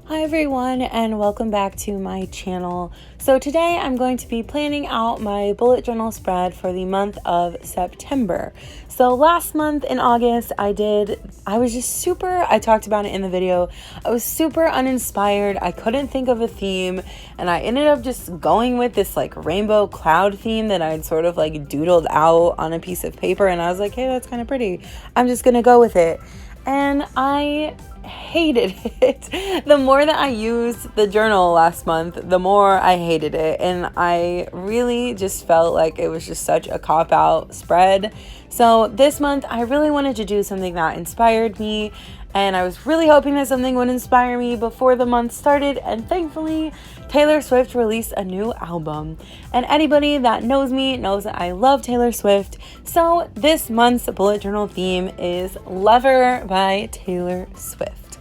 Hi everyone, and welcome back to my channel. So today I'm going to be planning out my bullet journal spread for the month of September. So last month in August I talked about it in the video, I was super uninspired. I couldn't think of a theme, and I ended up just going with this like rainbow cloud theme that I'd sort of like doodled out on a piece of paper, and I was like, hey, that's kind of pretty. I'm just gonna go with it. And I hated it. The more that I used the journal last month, the more I hated it. And I really just felt like it was just such a cop-out spread. So this month, I really wanted to do something that inspired me. And I was really hoping that something would inspire me before the month started. And thankfully, Taylor Swift released a new album. And anybody that knows me knows that I love Taylor Swift. So this month's bullet journal theme is Lover by Taylor Swift.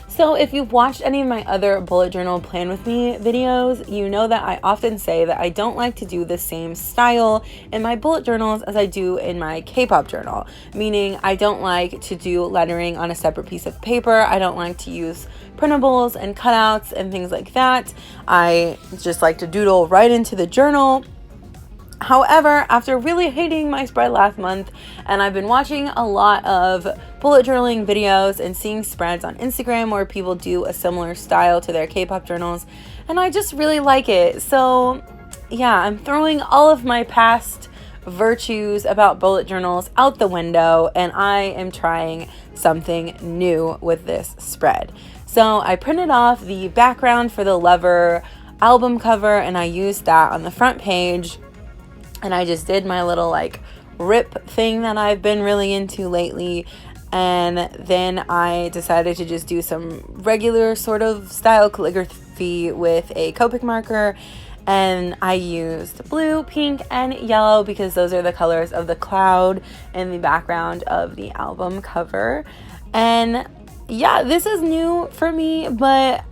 So if you've watched any of my other bullet journal plan with me videos, you know that I often say that I don't like to do the same style in my bullet journals as I do in my K-pop journal, meaning I don't like to do lettering on a separate piece of paper. I don't like to use printables and cutouts and things like that. I just like to doodle right into the journal. However, after really hating my spread last month, and I've been watching a lot of bullet journaling videos and seeing spreads on Instagram where people do a similar style to their K-pop journals, and I just really like it. So yeah, I'm throwing all of my past virtues about bullet journals out the window, and I am trying something new with this spread. So I printed off the background for the Lover album cover, and I used that on the front page. And I just did my little like rip thing that I've been really into lately. And then I decided to just do some regular sort of style calligraphy with a Copic marker. And I used blue, pink, and yellow because those are the colors of the cloud in the background of the album cover. And yeah, this is new for me, but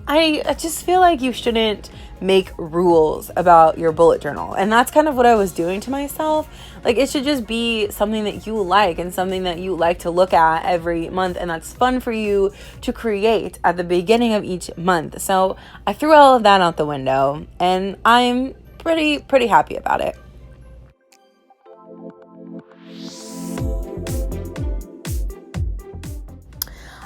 I just feel like you shouldn't make rules about your bullet journal. And that's kind of what I was doing to myself. Like, it should just be something that you like and something that you like to look at every month, and that's fun for you to create at the beginning of each month. So I threw all of that out the window, and I'm pretty happy about it.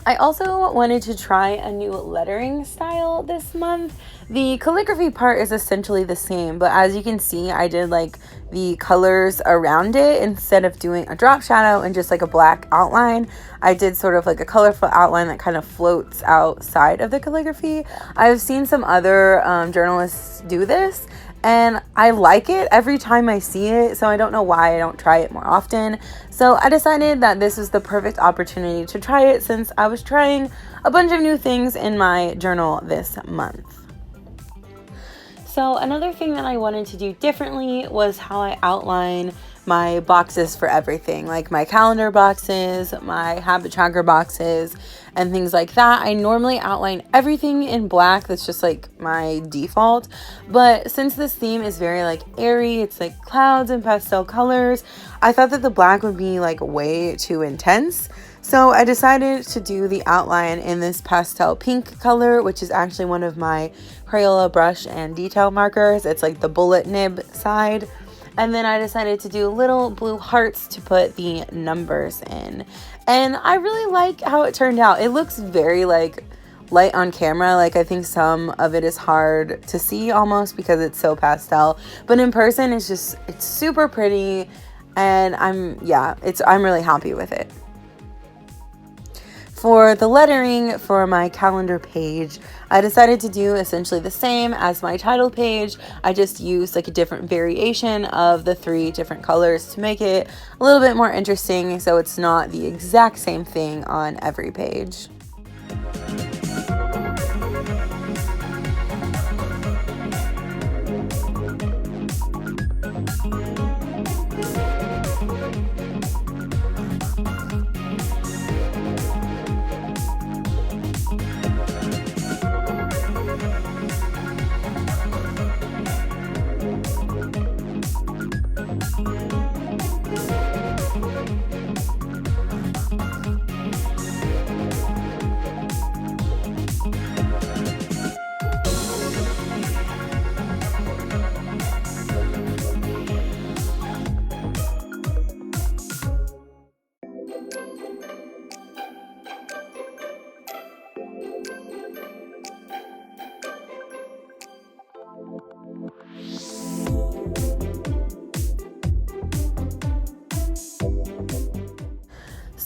I also wanted to try a new lettering style this month. The calligraphy part is essentially the same, but as you can see, I did like the colors around it instead of doing a drop shadow and just like a black outline. I did sort of like a colorful outline that kind of floats outside of the calligraphy. I've seen some other journalists do this, and I like it every time I see it, so I don't know why I don't try it more often. So I decided that this was the perfect opportunity to try it since I was trying a bunch of new things in my journal this month. So another thing that I wanted to do differently was how I outline my boxes for everything, like my calendar boxes, my habit tracker boxes, and things like that. I normally outline everything in black. That's just like my default. But since this theme is very like airy, it's like clouds and pastel colors, I thought that the black would be like way too intense. So I decided to do the outline in this pastel pink color, which is actually one of my Crayola brush and detail markers. It's like the bullet nib side. And then I decided to do little blue hearts to put the numbers in. And I really like how it turned out. It looks very like light on camera. Like, I think some of it is hard to see almost because it's so pastel. But in person, it's super pretty. And I'm really happy with it. For the lettering for my calendar page, I decided to do essentially the same as my title page. I just used like a different variation of the 3 different colors to make it a little bit more interesting, so it's not the exact same thing on every page.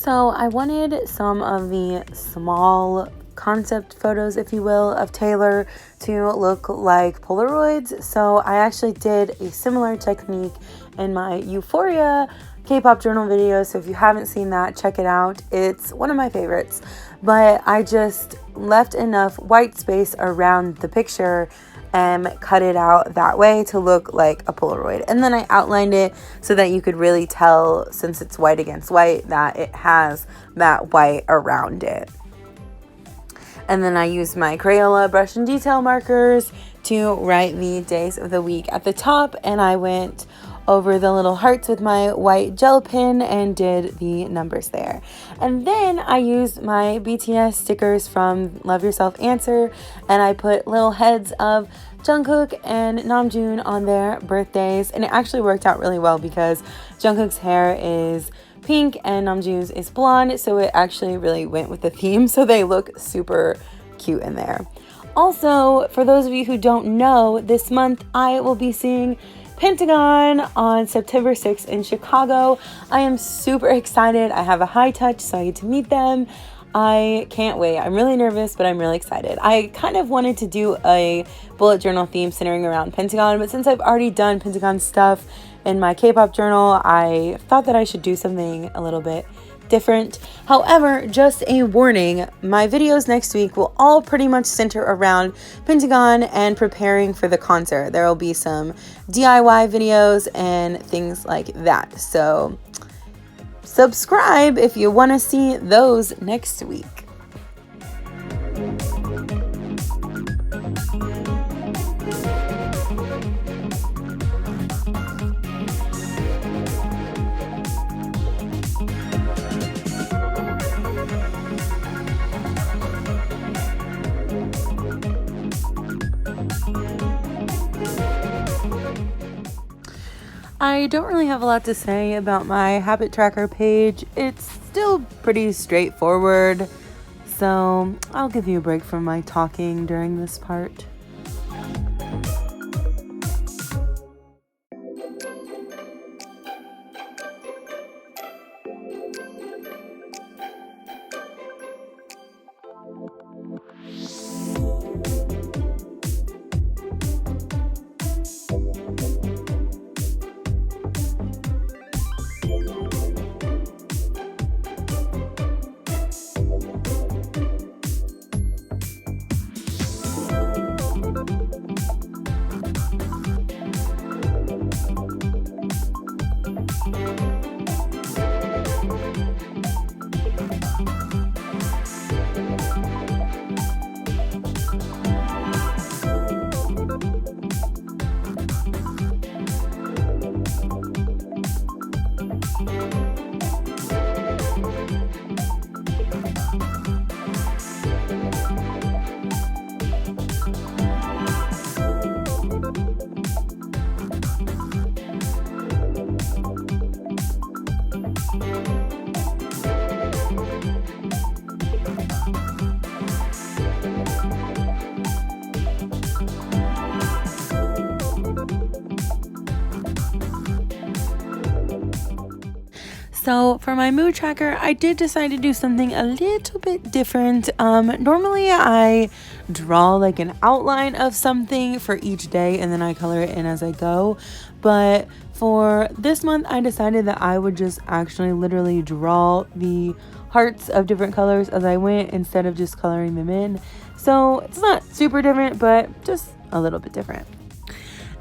So I wanted some of the small concept photos, if you will, of Taylor to look like Polaroids. So I actually did a similar technique in my Euphoria K-pop journal video. So if you haven't seen that, check it out. It's one of my favorites. But I just left enough white space around the picture and cut it out that way to look like a Polaroid. And then I outlined it so that you could really tell, since it's white against white, that it has that white around it. And then I used my Crayola brush and detail markers to write the days of the week at the top, and I went over the little hearts with my white gel pen and did the numbers there. And then I used my BTS stickers from Love Yourself Answer, and I put little heads of Jungkook and Namjoon on their birthdays, and it actually worked out really well because Jungkook's hair is pink and Namjoon's is blonde, so it actually really went with the theme, so they look super cute in there. Also, for those of you who don't know, this month I will be seeing Pentagon on September 6th in Chicago. I am super excited. I have a high touch, so I get to meet them. I can't wait. I'm really nervous, but I'm really excited. I kind of wanted to do a bullet journal theme centering around Pentagon, but since I've already done Pentagon stuff in my K-pop journal, I thought that I should do something a little bit different. However, just a warning, my videos next week will all pretty much center around Pentagon and preparing for the concert. There will be some DIY videos and things like that. So subscribe if you want to see those next week. I don't really have a lot to say about my habit tracker page. It's still pretty straightforward, so I'll give you a break from my talking during this part. So for my mood tracker, I did decide to do something a little bit different. Normally I draw like an outline of something for each day and then I color it in as I go. But for this month, I decided that I would just actually literally draw the hearts of different colors as I went instead of just coloring them in. So it's not super different, but just a little bit different.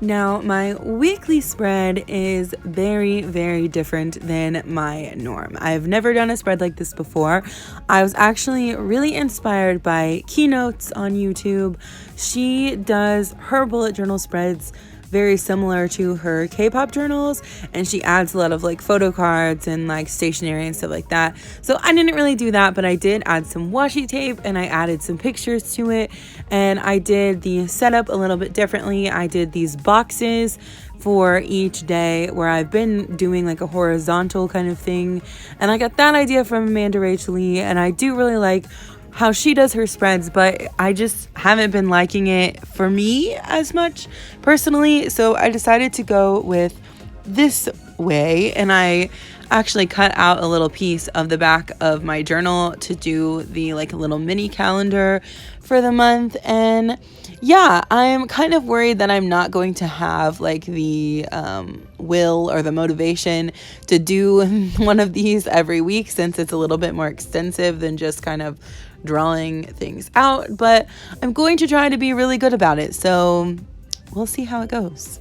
Now, my weekly spread is very, very different than my norm. I've never done a spread like this before. I was actually really inspired by Keynotes on YouTube. She does her bullet journal spreads very similar to her K-pop journals, and she adds a lot of like photo cards and like stationery and stuff like that. So I didn't really do that, but I did add some washi tape and I added some pictures to it, and I did the setup a little bit differently. I did these boxes for each day where I've been doing like a horizontal kind of thing, and I got that idea from Amanda Rachel Lee, and I do really like how she does her spreads, but I just haven't been liking it for me as much personally. So I decided to go with this way, and I actually cut out a little piece of the back of my journal to do the like little mini calendar for the month. And yeah, I'm kind of worried that I'm not going to have like the will or the motivation to do one of these every week, since it's a little bit more extensive than just kind of drawing things out. But I'm going to try to be really good about it. So we'll see how it goes.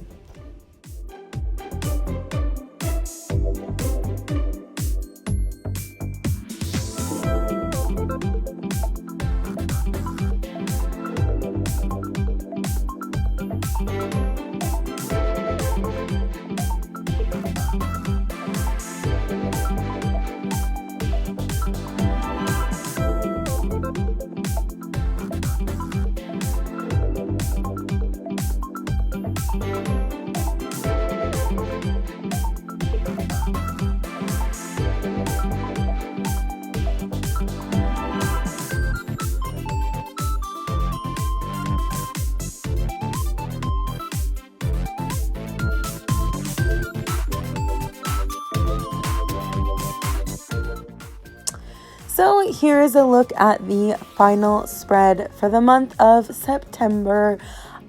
So here is a look at the final spread for the month of September.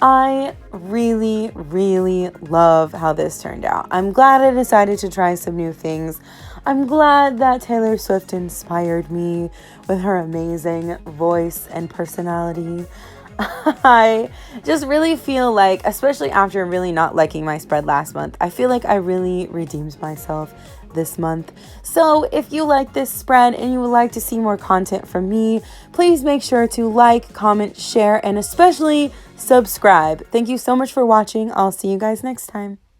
I really, really love how this turned out. I'm glad I decided to try some new things. I'm glad that Taylor Swift inspired me with her amazing voice and personality. I just really feel like, especially after really not liking my spread last month, I feel like I really redeemed myself this month. So if you like this spread and you would like to see more content from me, please make sure to like, comment, share, and especially subscribe. Thank you so much for watching. I'll see you guys next time.